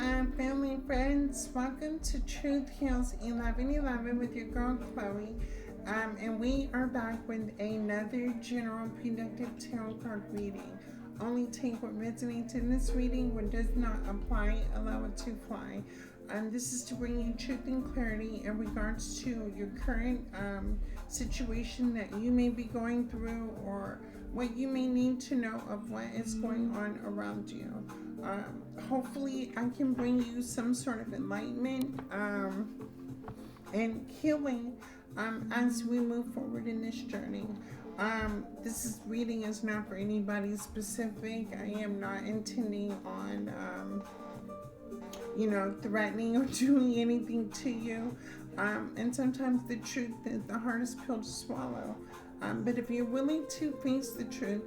family and friends. Welcome to Truth Heals 1111 with your girl Chloe. And we are back with another general predictive tarot card reading. Only take what resonates in this reading, what does not apply, allow it to fly. This is to bring you truth and clarity in regards to your current situation that you may be going through, or what you may need to know of what is going on around you. Hopefully I can bring you some sort of enlightenment and healing as we move forward in this journey. This reading is not for anybody specific. I am not intending on threatening or doing anything to you. And sometimes the truth is the hardest pill to swallow. But if you're willing to face the truth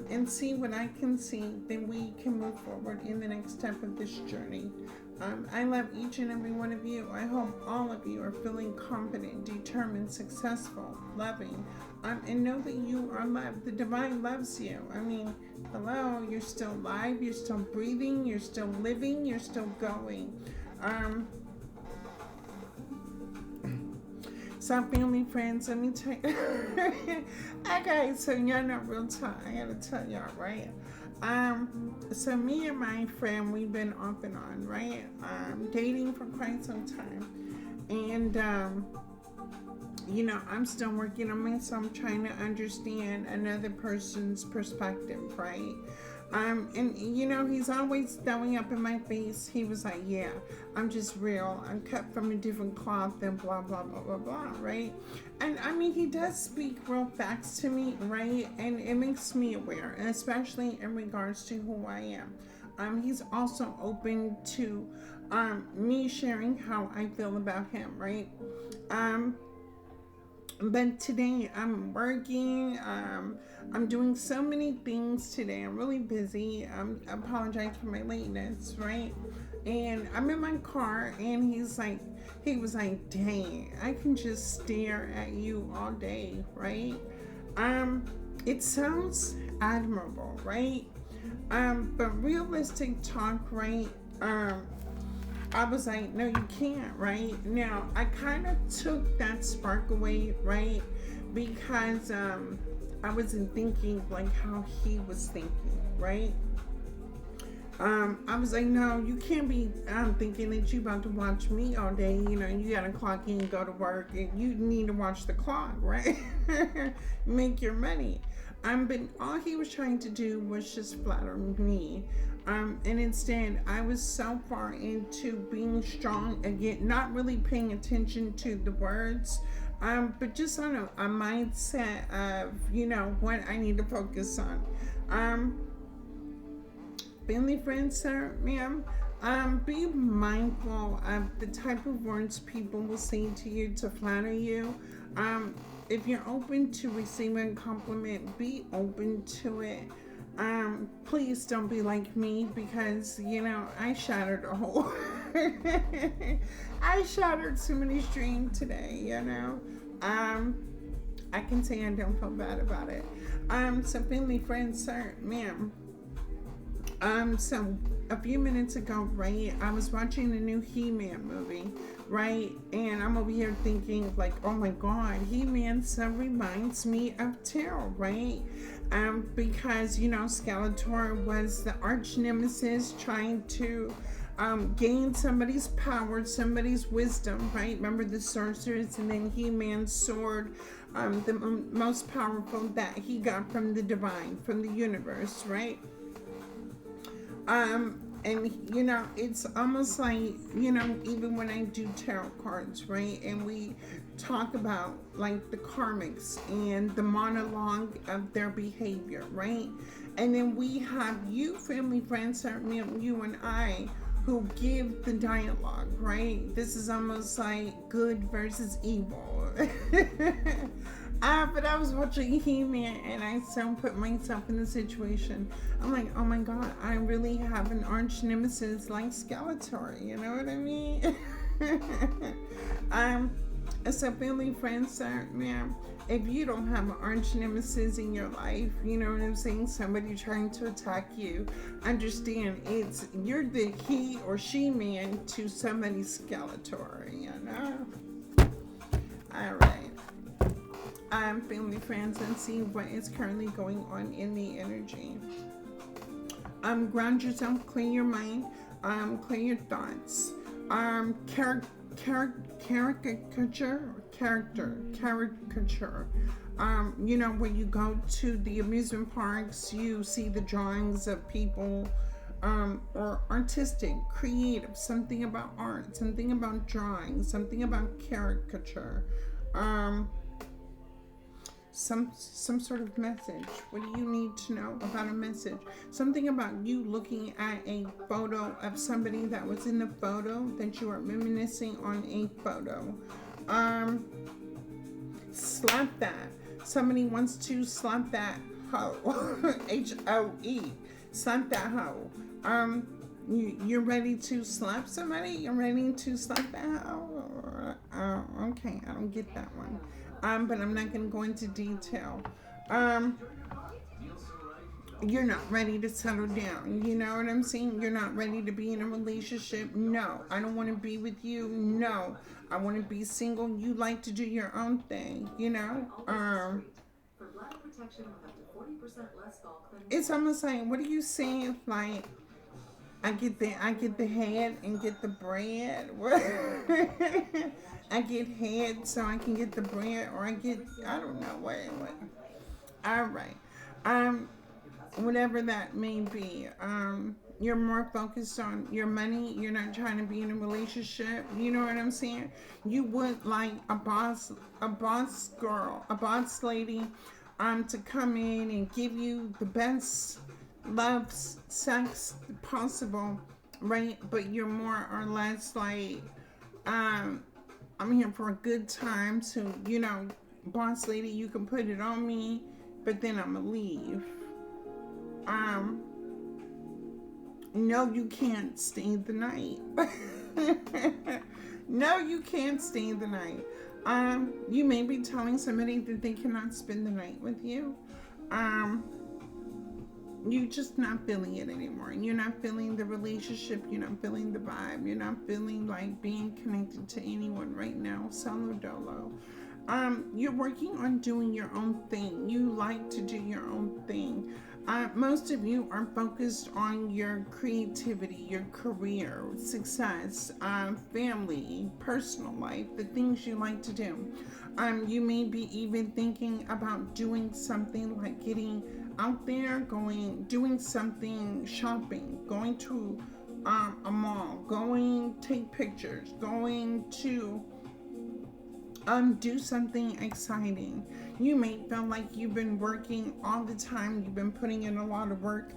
and see what I can see, then we can move forward in the next step of this journey. I love each and every one of you. I hope all of you are feeling confident, determined, successful, loving, and know that you are loved. The divine loves you. I mean, hello, you're still alive, you're still breathing, you're still living, you're still going. So family, friends, let me tell you. Okay, so y'all not real time. I gotta tell y'all, right? So me and my friend, we've been off and on, right? Dating for quite some time. And, I'm still working on myself, trying to understand another person's perspective, right? And he's always throwing up in my face. He was like, yeah, I'm just real. I'm cut from a different cloth and blah, blah, blah, blah, blah, right? And I mean, he does speak real facts to me, right? And it makes me aware, especially in regards to who I am. He's also open to me sharing how I feel about him, right? But today I'm working, I'm doing so many things today. I'm really busy. I apologize for my lateness, right? And I'm in my car and he was like, dang, I can just stare at you all day, right? It sounds admirable, right? But realistic talk, right? I was like, no, you can't, right? Now, I kind of took that spark away, right? Because I wasn't thinking like how he was thinking, right? I was like, no, you can't be thinking that you about to watch me all day. You gotta clock in, go to work, and you need to watch the clock, right? Make your money. But all he was trying to do was just flatter me. And instead, I was so far into being strong again, not really paying attention to the words, but just on a mindset of, what I need to focus on. Family, friends, sir, ma'am, be mindful of the type of words people will say to you to flatter you. If you're open to receiving a compliment, be open to it. Please don't be like me, because I shattered a whole I shattered so many dreams today. I can say I don't feel bad about it. So family, friends, sir, ma'am, so a few minutes ago, right, I was watching the new He-Man movie, right? And I'm over here thinking like, oh my God, He-Man so reminds me of Terrell, right? Because, Skeletor was the arch nemesis trying to gain somebody's power, somebody's wisdom, right? Remember the sorceress, and then He-Man's sword, the most powerful that he got from the divine, from the universe, right? And it's almost like, even when I do tarot cards, right, and we talk about like the karmics and the monologue of their behavior, right, and then we have you, family, friends, you and I, who give the dialogue, right? This is almost like good versus evil. But I was watching He-Man and I so put myself in the situation. I'm like, oh my God, I really have an arch nemesis like Skeletor. You know what I mean? So, family, friends, man, if you don't have an arch nemesis in your life, you know what I'm saying? Somebody trying to attack you, understand it's you're the he or she man to somebody's Skeletor, you know? All right. Family, friends, and see what is currently going on in the energy. Ground yourself, clear your mind, clear your thoughts. Caricature. You know, when you go to the amusement parks, you see the drawings of people, or artistic, creative, something about art, something about drawing, something about caricature. Um, some sort of message. What do you need to know about a message? Something about you looking at a photo of somebody that was in the photo that you are reminiscing on a photo. Um, Slap that. Somebody wants to slap that hoe. Hoe. Slap that hoe. You're ready to slap somebody? You're ready to slap that hoe? Okay, I don't get that one. But I'm not going to go into detail. Um, you're not ready to settle down. You know what I'm saying? You're not ready to be in a relationship. No, I don't want to be with you. No, I want to be single. You like to do your own thing, you know? It's almost like, what are you saying? Like, I get the head and get the bread. I get head so I can get the bread, or I don't know what. All right. Um, Whatever that may be. You're more focused on your money. You're not trying to be in a relationship. You know what I'm saying? You would like a boss girl, a boss lady, to come in and give you the best love, sex possible, right? But you're more or less like, um, I'm here for a good time. So, you know, boss lady, you can put it on me, but then I'm gonna leave. Um, no, you can't stay the night. No, you can't stay the night. You may be telling somebody that they cannot spend the night with you. Um, you're just not feeling it anymore. You're not feeling the relationship. You're not feeling the vibe. You're not feeling like being connected to anyone right now. Solo dolo. You're working on doing your own thing. You like to do your own thing. Most of you are focused on your creativity, your career, success, family, personal life, the things you like to do. You may be even thinking about doing something like getting out there, doing something, shopping, going to a mall, going take pictures, going to do something exciting. You may feel like you've been working all the time, you've been putting in a lot of work.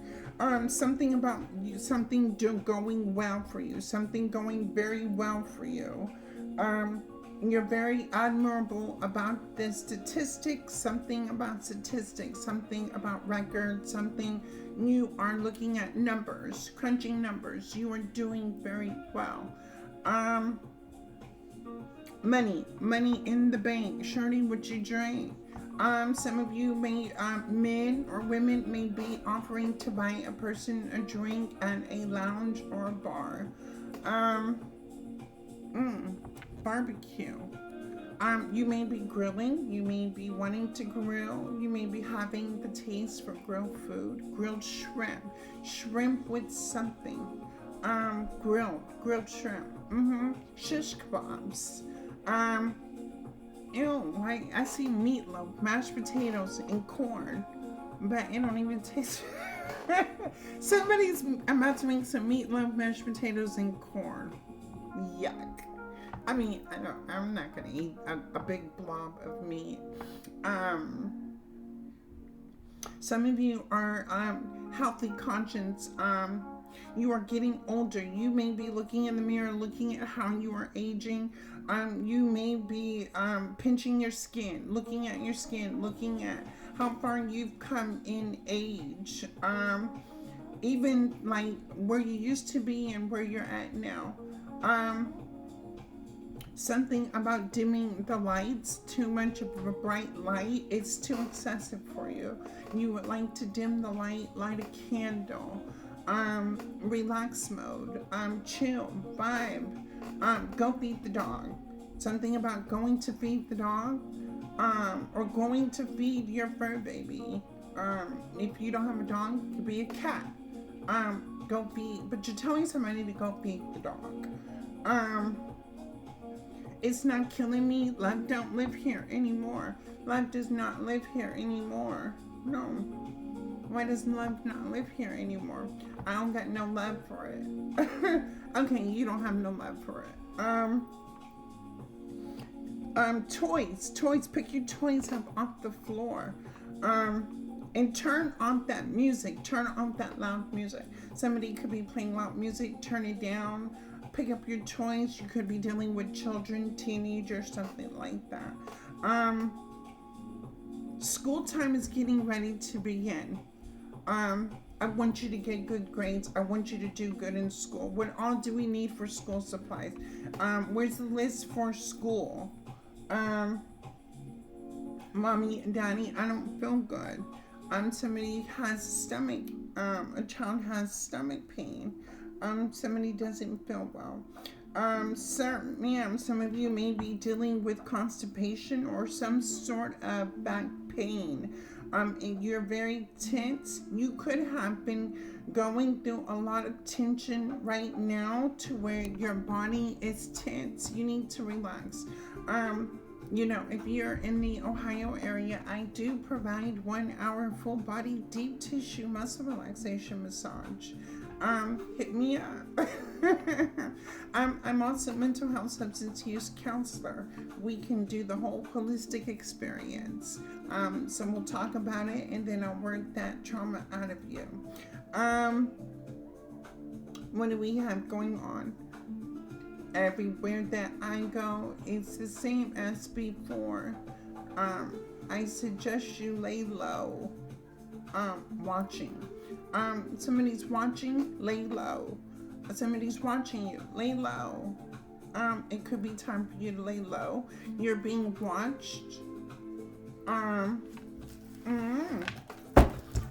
Something about you, something going well for you, something going very well for you. um, you're very admirable about the statistics, something about statistics, something about records, something you are looking at numbers, crunching numbers. You are doing very well. um, money in the bank. Shirley, what you drink? Some of you may, men or women may be offering to buy a person a drink at a lounge or a bar. Um, mm, Barbecue. You may be grilling. You may be wanting to grill. You may be having the taste for grilled food, grilled shrimp with something. Grilled shrimp. Shish kebabs. Um, Ew, like I see meatloaf, mashed potatoes, and corn, but it don't even taste. Somebody's about to make some meatloaf, mashed potatoes, and corn. Yuck. I mean, I'm not gonna eat a big blob of meat. Um, some of you are healthy conscious. You are getting older. You may be looking in the mirror, looking at how you are aging. You may be pinching your skin, looking at your skin, looking at how far you've come in age. Even like where you used to be and where you're at now. Um, Something about dimming the lights, too much of a bright light, it's too excessive for you. You would like to dim the light, light a candle, relax mode, chill, vibe, go feed the dog. Something about going to feed the dog, or going to feed your fur baby. If you don't have a dog, it could be a cat. Go feed, but you're telling somebody to go feed the dog. It's not killing me. Love don't live here anymore. Love does not live here anymore. No. Why does love not live here anymore? I don't got no love for it. Okay, you don't have no love for it. Toys. Pick your toys up off the floor. And turn off that music. Turn off that loud music. Somebody could be playing loud music. Turn it down. Pick up your toys. You could be dealing with children, teenagers, something like that. School time is getting ready to begin. I want you to get good grades. I want you to do good in school. What all do we need for school supplies? Where's the list for school? Mommy and daddy, I don't feel good. Somebody has stomach, a child has stomach pain. Somebody doesn't feel well. Sir, ma'am, some of you may be dealing with constipation or some sort of back pain. And you're very tense. You could have been going through a lot of tension right now to where your body is tense. You need to relax. If you're in the Ohio area, I do provide 1 hour full body deep tissue muscle relaxation massage. Hit me up. I'm also a mental health substance use counselor. We can do the whole holistic experience. So we'll talk about it and then I'll work that trauma out of you. What do we have going on? Everywhere that I go, it's the same as before. I suggest you lay low. Watching. Somebody's watching, lay low. Somebody's watching you, lay low. It could be time for you to lay low. You're being watched.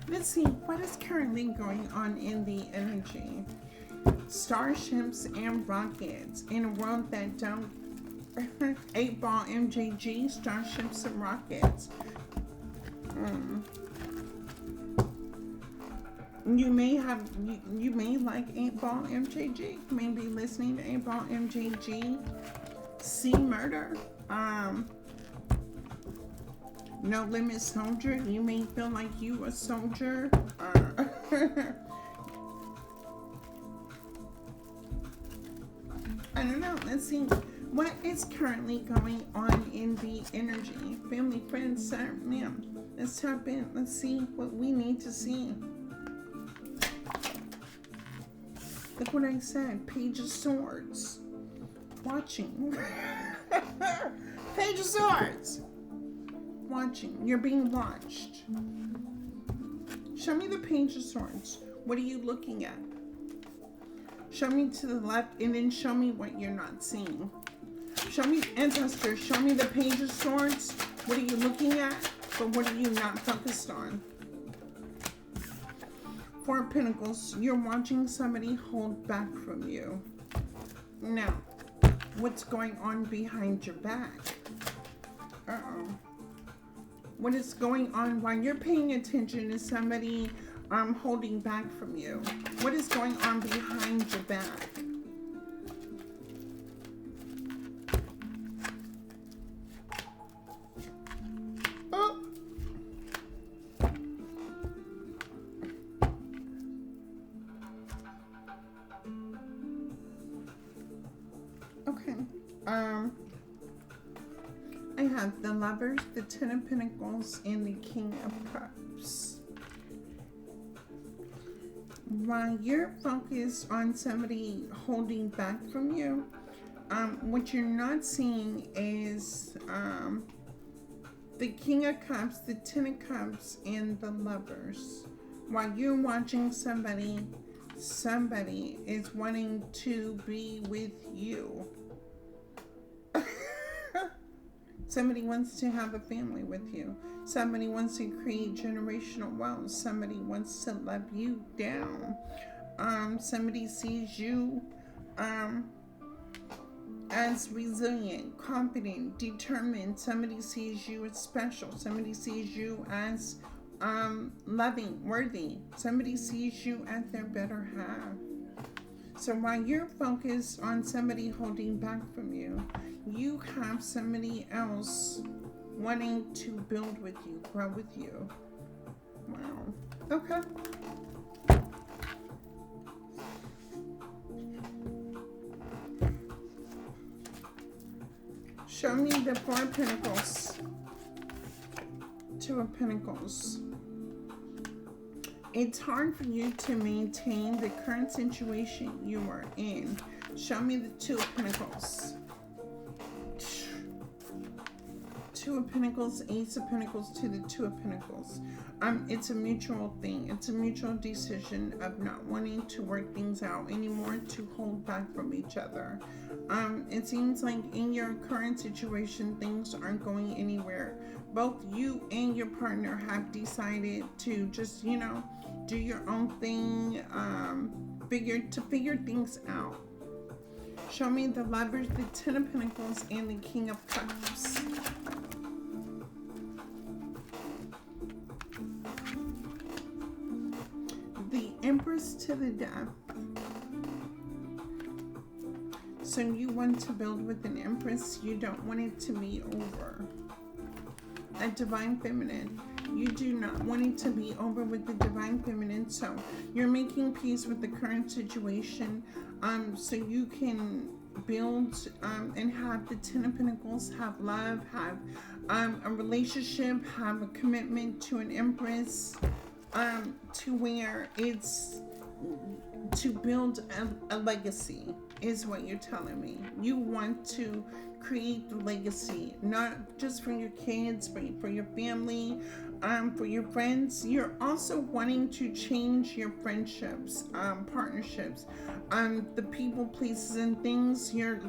Let's see what is currently going on in the energy. Starships and rockets in a world that don't 8-ball MJG, starships and rockets. You may like 8-ball MJG. You may be listening to 8-ball MJG. See murder. No Limit Soldier. You may feel like you a soldier. I don't know. Let's see what is currently going on in the energy. Family, friends, sir, ma'am. Let's tap in. Let's see what we need to see. Look what I said. Page of Swords. Watching. Page of Swords. Watching. You're being watched. Show me the Page of Swords. What are you looking at? Show me to the left and then show me what you're not seeing. Show me, ancestors, show me the Page of Swords. What are you looking at? But what are you not focused on? Four of Pentacles, you're watching somebody hold back from you. Now, what's going on behind your back? What is going on while you're paying attention to somebody holding back from you? What is going on behind your back? Oh. Okay. I have the Lovers, the Ten of Pentacles, and the King of Cups. While you're focused on somebody holding back from you, what you're not seeing is the King of Cups, the Ten of Cups, and the Lovers. While you're watching somebody is wanting to be with you. Somebody wants to have a family with you. Somebody wants to create generational wealth. Somebody wants to love you down. Somebody sees you as resilient, confident, determined. Somebody sees you as special. Somebody sees you as loving, worthy. Somebody sees you as their better half. So while you're focused on somebody holding back from you, you have somebody else wanting to build with you, grow with you. Wow. Okay. Show me the Four of Pentacles. Two of Pentacles. It's hard for you to maintain the current situation you are in. Show me the Two of Pentacles. Two of Pentacles, Ace of Pentacles to the Two of Pentacles. It's a mutual thing. It's a mutual decision of not wanting to work things out anymore, to hold back from each other. It seems like in your current situation, things aren't going anywhere. Both you and your partner have decided to just, do your own thing, figure things out. Show me the Lovers, the Ten of Pentacles, and the King of Cups. The Empress to the Death. So you want to build with an Empress. You don't want it to be over. A Divine Feminine. You do not want it to be over with the Divine Feminine. So you're making peace with the current situation. So you can build and have the Ten of Pentacles, have love, have a relationship, have a commitment to an Empress, to where it's to build a legacy, is what you're telling me. You want to create the legacy, not just for your kids, but for your family, for your friends. You're also wanting to change your friendships, partnerships, the people, places, and things. You're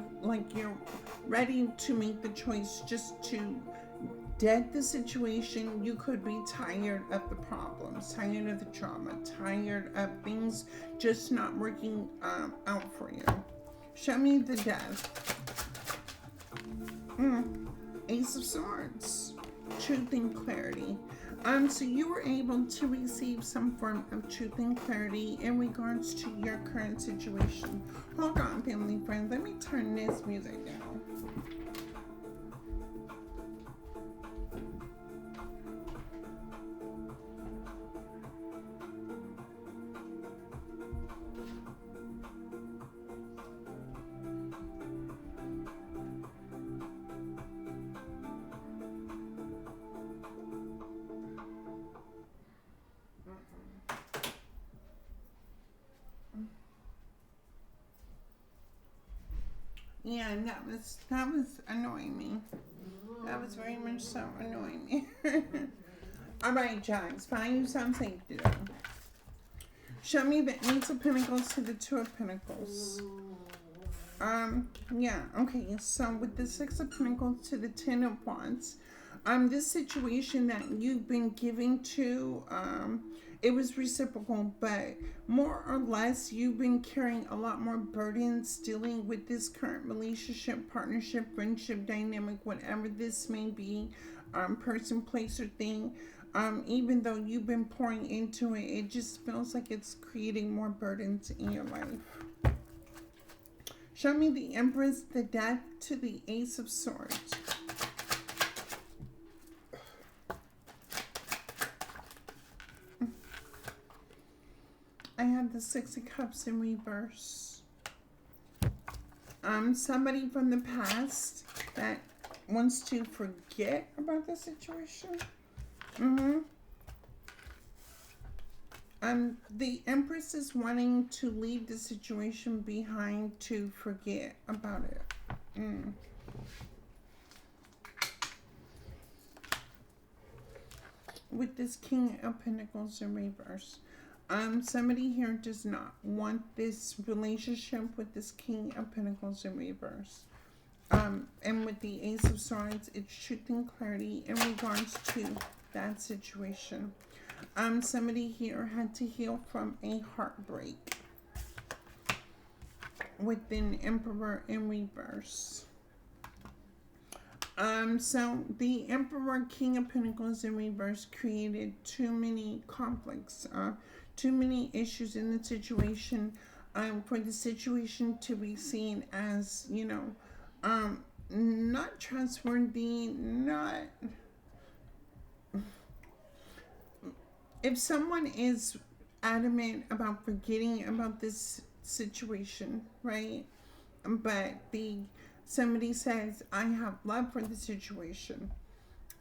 ready to make the choice just to dead the situation. You could be tired of the problems, tired of the drama, tired of things just not working out for you. Show me the Death. Ace of Swords. Truth and clarity. So you were able to receive some form of truth and clarity in regards to your current situation. Hold on, family friends. Let me turn this music down. Yeah, that was annoying me. That was very much so annoying me. Alright, Jags, find you something to do. Show me the Ace of Pentacles to the Two of Pentacles. Yeah, okay, so with the Six of Pentacles to the Ten of Wands, this situation that you've been giving to, it was reciprocal, but more or less you've been carrying a lot more burdens dealing with this current relationship, partnership, friendship, dynamic, whatever this may be, person, place, or thing. Even though you've been pouring into it, it just feels like it's creating more burdens in your life. Show me the Empress, the Death to the Ace of Swords. I have the Six of Cups in reverse. Somebody from the past that wants to forget about the situation. The Empress is wanting to leave the situation behind, to forget about it. With this King of Pentacles in reverse. Somebody here does not want this relationship with this King of Pentacles in reverse. And with the Ace of Swords, it's truth and clarity in regards to that situation. Somebody here had to heal from a heartbreak with an Emperor in reverse. So the Emperor, King of Pentacles in reverse created too many conflicts, too many issues in the situation, for the situation to be seen as, not trustworthy, not... If someone is adamant about forgetting about this situation, right? But somebody says, I have love for the situation.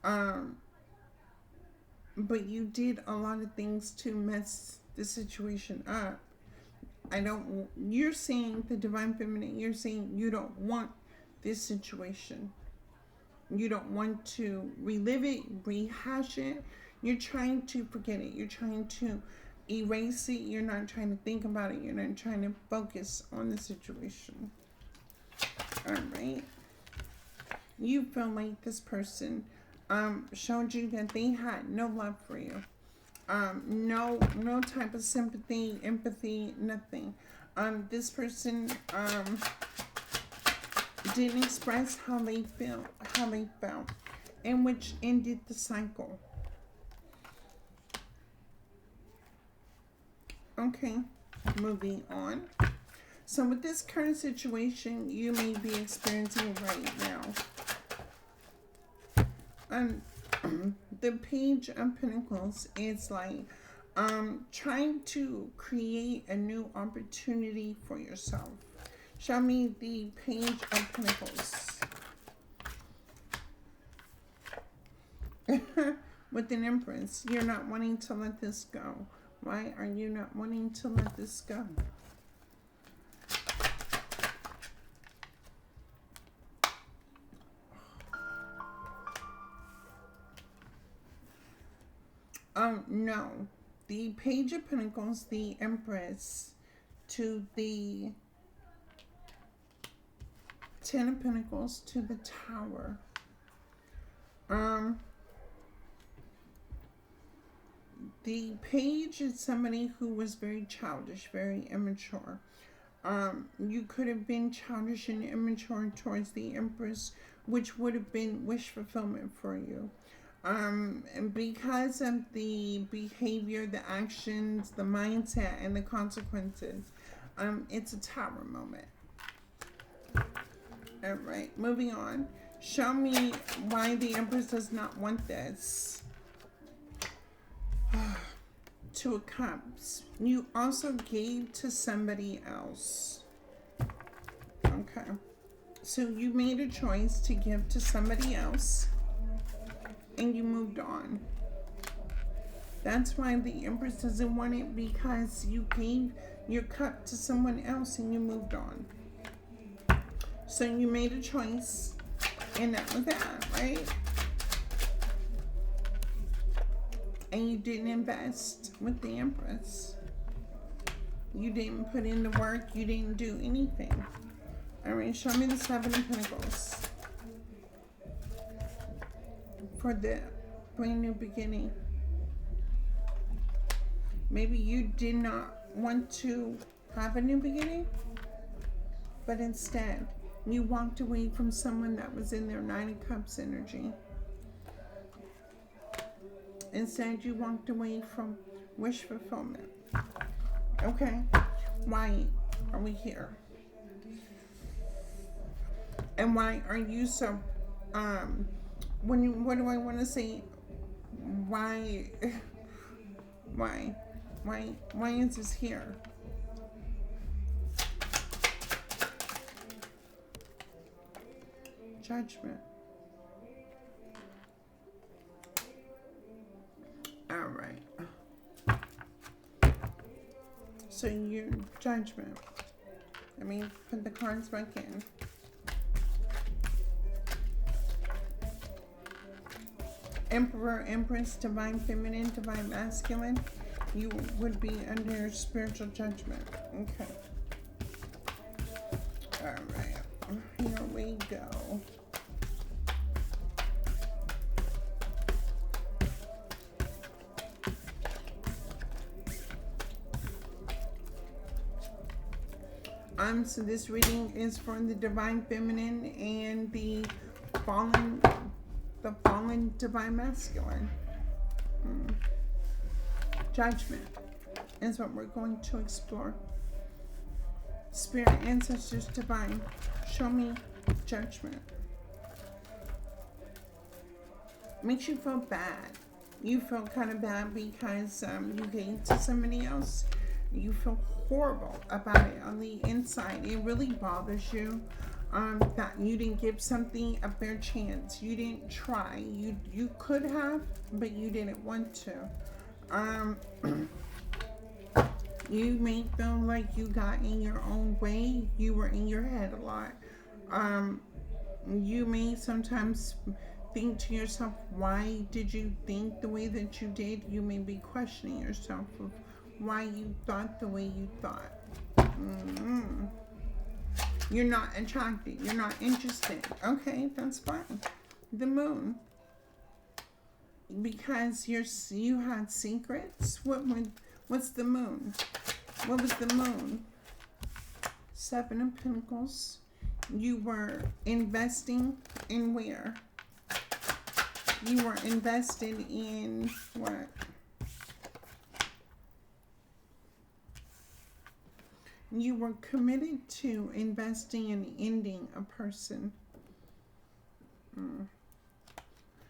But you did a lot of things to mess the situation up. You're saying, the Divine Feminine, you're saying you don't want this situation. You don't want to relive it, rehash it. You're trying to forget it. You're trying to erase it. You're not trying to think about it. You're not trying to focus on the situation. All right. You feel like this person showed you that they had no love for you. No type of sympathy, empathy, nothing. This person didn't express how they felt, and which ended the cycle. Okay, moving on. So with this current situation you may be experiencing right now, the Page of Pentacles is like trying to create a new opportunity for yourself. Show me the Page of Pentacles. With an Empress, you're not wanting to let this go. Why are you not wanting to let this go? Oh, no. The Page of Pentacles, the Empress, to the Ten of Pentacles, to the Tower. The Page is somebody who was very childish, very immature. You could have been childish and immature towards the Empress, which would have been wish fulfillment for you. And because of the behavior, the actions, the mindset, and the consequences, it's a Tower moment. All right, moving on. Show me why the Empress does not want this. Two of Cups. You also gave to somebody else. Okay. So you made a choice to give to somebody else, and you moved on. That's why the Empress doesn't want it, because you gave your cup to someone else and you moved on. So you made a choice, and that was that, right? And you didn't invest with the Empress. You didn't put in the work. You didn't do anything. All right, show me the Seven of Pentacles for the brand new beginning. Maybe you did not want to have a new beginning, but instead you walked away from someone that was in their Nine of Cups energy. Instead, you walked away from wish fulfillment. Okay, why are we here? And why are you so, what do I want to say? Why is this here? Judgment. All right. So your Judgment. Let me put the cards back in. Emperor, Empress, Divine Feminine, Divine Masculine. You would be under spiritual judgment. Okay. All right. Here we go. So this reading is for the divine feminine and fallen, the fallen divine masculine. Judgment is what we're going to explore. Spirit, ancestors, divine, show me judgment. Makes you feel bad. You feel kind of bad because you gave to somebody else. You feel horrible about it on the inside. It really bothers you that you didn't give something a fair chance. You didn't try. You could have, but you didn't want to. You may feel like you got in your own way. You were in your head a lot. You may sometimes think to yourself, why did you think the way that you did? You may be questioning yourself of why you thought the way you thought. You're not attracted. You're not interested. Okay, that's fine. The moon. Because you had secrets. What's the moon? What was the moon? Seven of Pentacles. You were investing in where? You were invested in what? You were committed to investing and ending a person.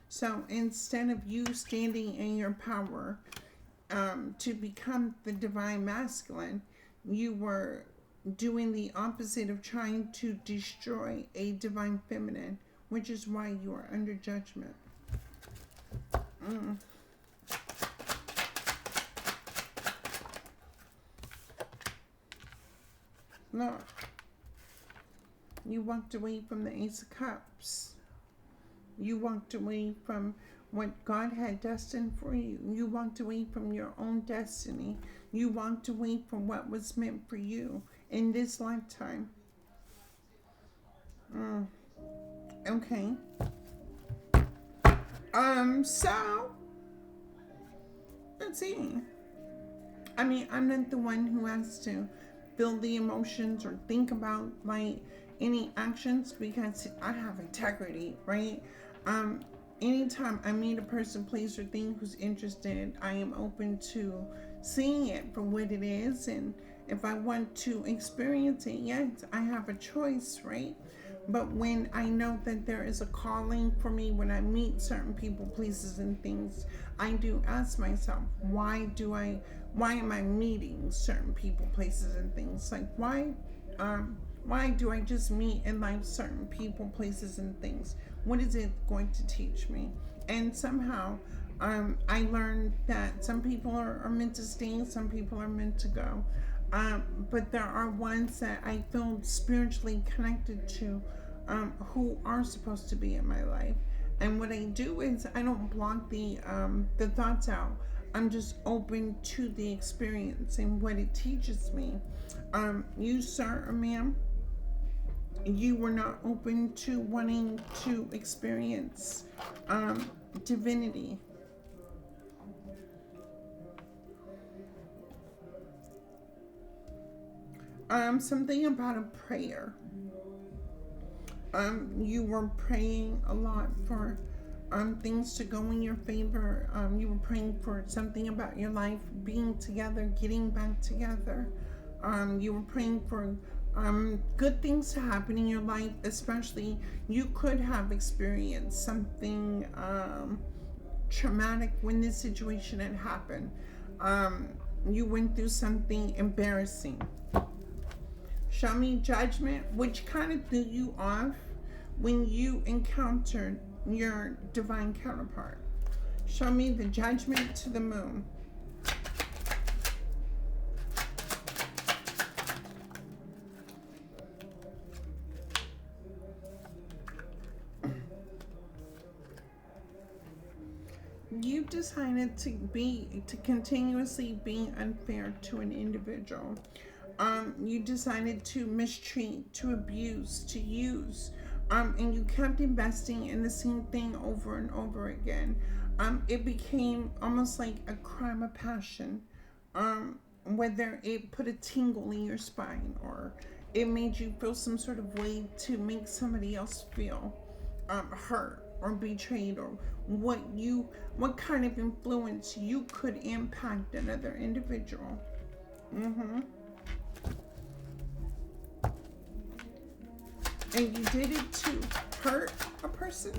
So instead of you standing in your power to become the divine masculine, you were doing the opposite of trying to destroy a divine feminine, which is why you are under judgment. Look, you walked away from the Ace of Cups. You walked away from what God had destined for you. You walked away from your own destiny. You walked away from what was meant for you in this lifetime. Okay. So, let's see. I mean, I'm not the one who has to feel the emotions or think about like any actions because I have integrity, right? Anytime I meet a person, place, or thing who's interested, I am open to seeing it for what it is, and if I want to experience it, yes, I have a choice, right? But when I know that there is a calling for me, when I meet certain people, places, and things, I do ask myself, why am I meeting certain people, places, and things? Like, why do I just meet and like certain people, places, and things? What is it going to teach me? And somehow, I learned that some people are meant to stay, some people are meant to go. But there are ones that I feel spiritually connected to, who are supposed to be in my life. And what I do is I don't block the thoughts out. I'm just open to the experience and what it teaches me. You, sir or ma'am, you were not open to wanting to experience divinity. Something about a prayer. You were praying a lot for things to go in your favor. You were praying for something about your life being together, getting back together. You were praying for good things to happen in your life, especially you could have experienced something traumatic when this situation had happened. You went through something embarrassing. Show me judgment, which kind of threw you off when you encountered your divine counterpart. Show me the judgment to the moon. You decided to continuously be unfair to an individual. You decided to mistreat, to abuse, to use And you kept investing in the same thing over and over again. It became almost like a crime of passion. Whether it put a tingle in your spine or it made you feel some sort of way to make somebody else feel hurt or betrayed, or what kind of influence you could impact another individual. Mm-hmm. And you did it to hurt a person.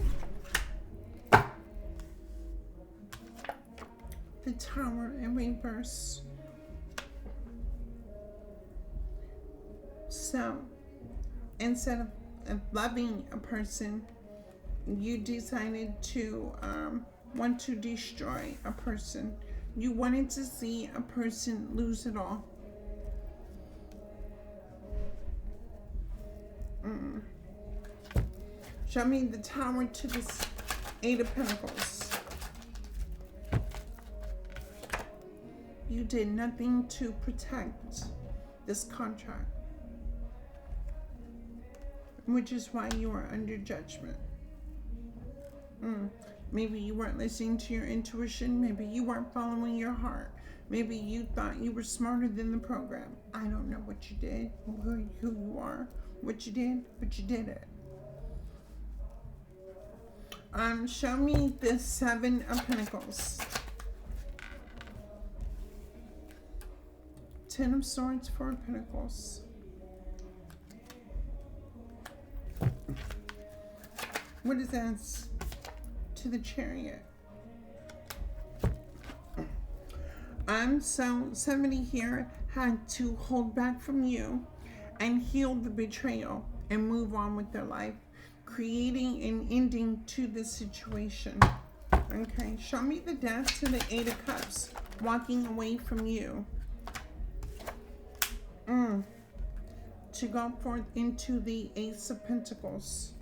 The Tower in reverse. So instead of loving a person, you decided to want to destroy a person. You wanted to see a person lose it all. Show me the Tower to this Eight of Pentacles. You did nothing to protect this contract, which is why you are under judgment. Maybe you weren't listening to your intuition. Maybe you weren't following your heart. Maybe you thought you were smarter than the program. I don't know what you did, who you are, what you did, but you did it. Show me the Seven of Pentacles. Ten of Swords, Four of Pentacles. What is that? To the Chariot. So somebody here had to hold back from you and heal the betrayal and move on with their life, creating an ending to the situation. Okay, show me the Death to the Eight of Cups, walking away from you. To go forth into the Ace of Pentacles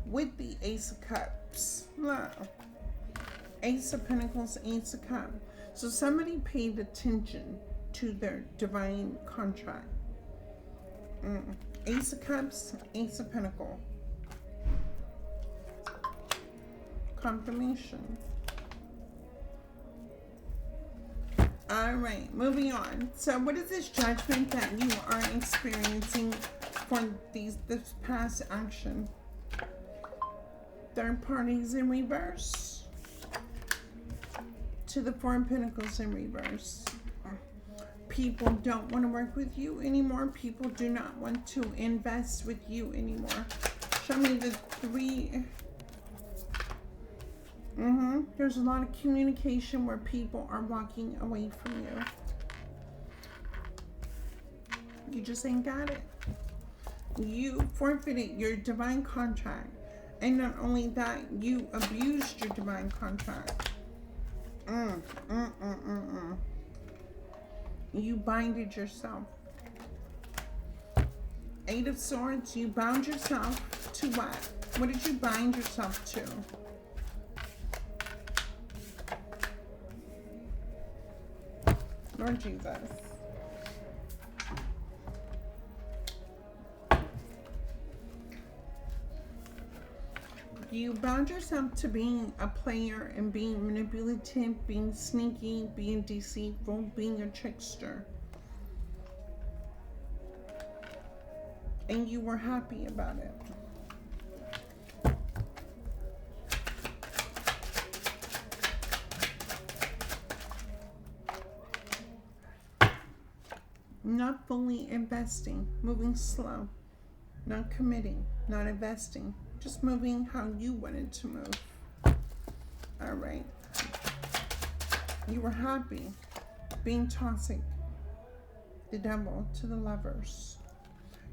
with the Ace of Cups. No. Ace of Pentacles, Ace of Cups. So somebody paid attention to their divine contract. Ace of Cups, Ace of Pentacles. Confirmation. All right, moving on. So what is this judgment that you are experiencing for this past action? Third parties in reverse. To the Four of Pentacles in reverse. People don't want to work with you anymore. People do not want to invest with you anymore. Show me the Three. There's a lot of communication where people are walking away from you. You just ain't got it. You forfeited your divine contract. And not only that, you abused your divine contract. You binded yourself. Eight of Swords, you bound yourself to what? What did you bind yourself to? Lord Jesus. You bound yourself to being a player and being manipulative, being sneaky, being deceitful, being a trickster. And you were happy about it. Not fully investing, moving slow, not committing, not investing, just moving how you wanted to move. All right. You were happy, being toxic, the Devil to the Lovers.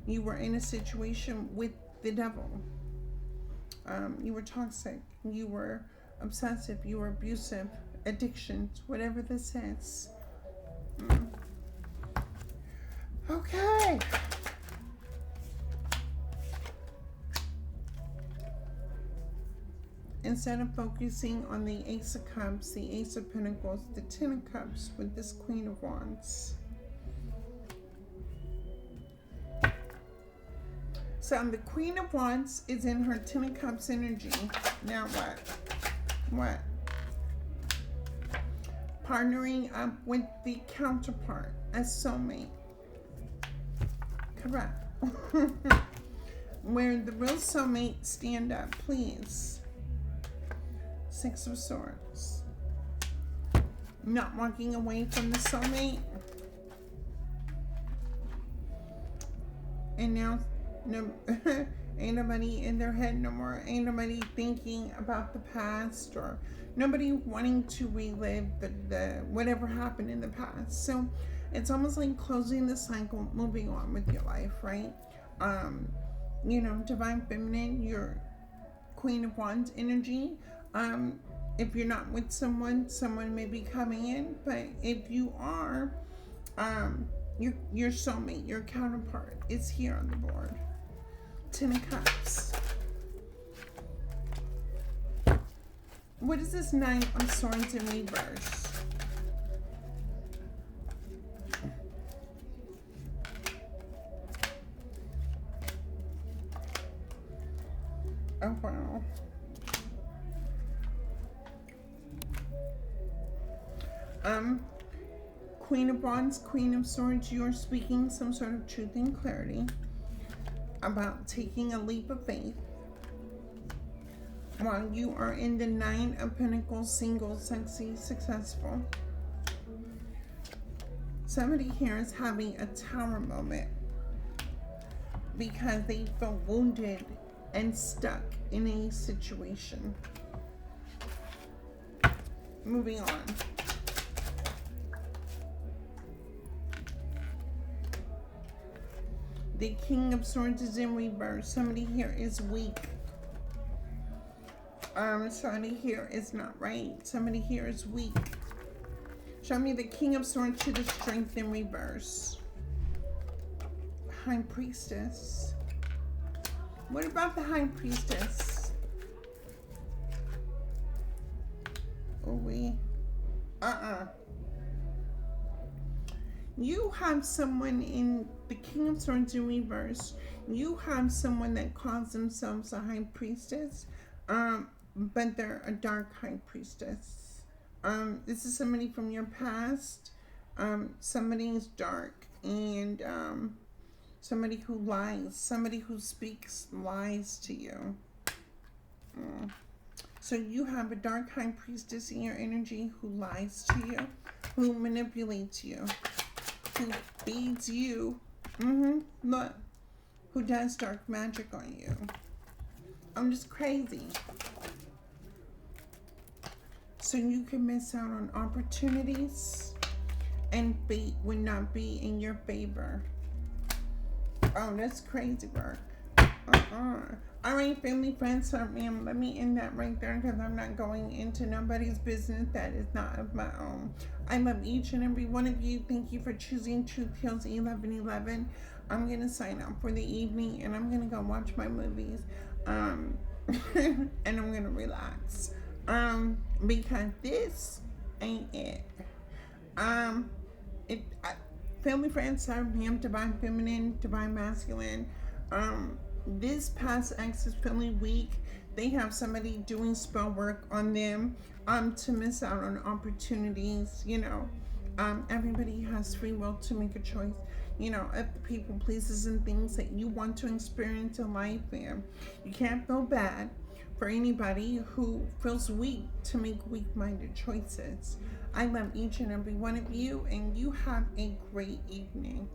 You were in a situation with the Devil. You were toxic, you were obsessive, you were abusive, addictions, whatever this is. Okay. Instead of focusing on the Ace of Cups, the Ace of Pentacles, the Ten of Cups with this Queen of Wands. So the Queen of Wands is in her Ten of Cups energy. Now what? What? Partnering up with the counterpart as soulmate. Correct. Where the real soulmate, stand up, please. Six of Swords. Not walking away from the soulmate. And now, no, ain't nobody in their head no more. Ain't nobody thinking about the past, or nobody wanting to relive the whatever happened in the past. So it's almost like closing the cycle, moving on with your life, right? You know, Divine Feminine, your Queen of Wands energy. If you're not with someone may be coming in, but if you are, your soulmate, your counterpart is here on the board. Ten of Cups. What is this Nine of Swords in reverse? Oh, wow. Queen of Wands, Queen of Swords, you're speaking some sort of truth and clarity about taking a leap of faith. While you are in the Nine of Pentacles, single, sexy, successful. Somebody here is having a tower moment because they feel wounded and stuck in a situation. Moving on. The King of Swords is in reverse. Somebody here is weak. Somebody here is not right. Somebody here is weak. Show me the King of Swords to the Strength in reverse. High Priestess. What about the High Priestess? Oh, we. You have someone in the King of Swords in reverse. You have someone that calls themselves a High Priestess, but they're a dark High Priestess. This is somebody from your past. Somebody is dark and somebody who lies. Somebody who speaks lies to you. So you have a dark High Priestess in your energy who lies to you, who manipulates you, who feeds you, look, who does dark magic on you. I'm just crazy. So you can miss out on opportunities, and fate would not be in your favor. Oh, that's crazy work. All right, family, friends, ma'am, let me end that right there because I'm not going into nobody's business that is not of my own. I love each and every one of you. Thank you for choosing Truth Heals 1111. I'm going to sign out for the evening, and I'm going to go watch my movies, and I'm going to relax, because this ain't it. Family, friends, ma'am, Divine Feminine, Divine Masculine. This past ex is feeling weak. They have somebody doing spell work on them to miss out on opportunities. You know, everybody has free will to make a choice. You know, if the people, places, and things that you want to experience in life, and you can't feel bad for anybody who feels weak to make weak-minded choices. I love each and every one of you, and you have a great evening.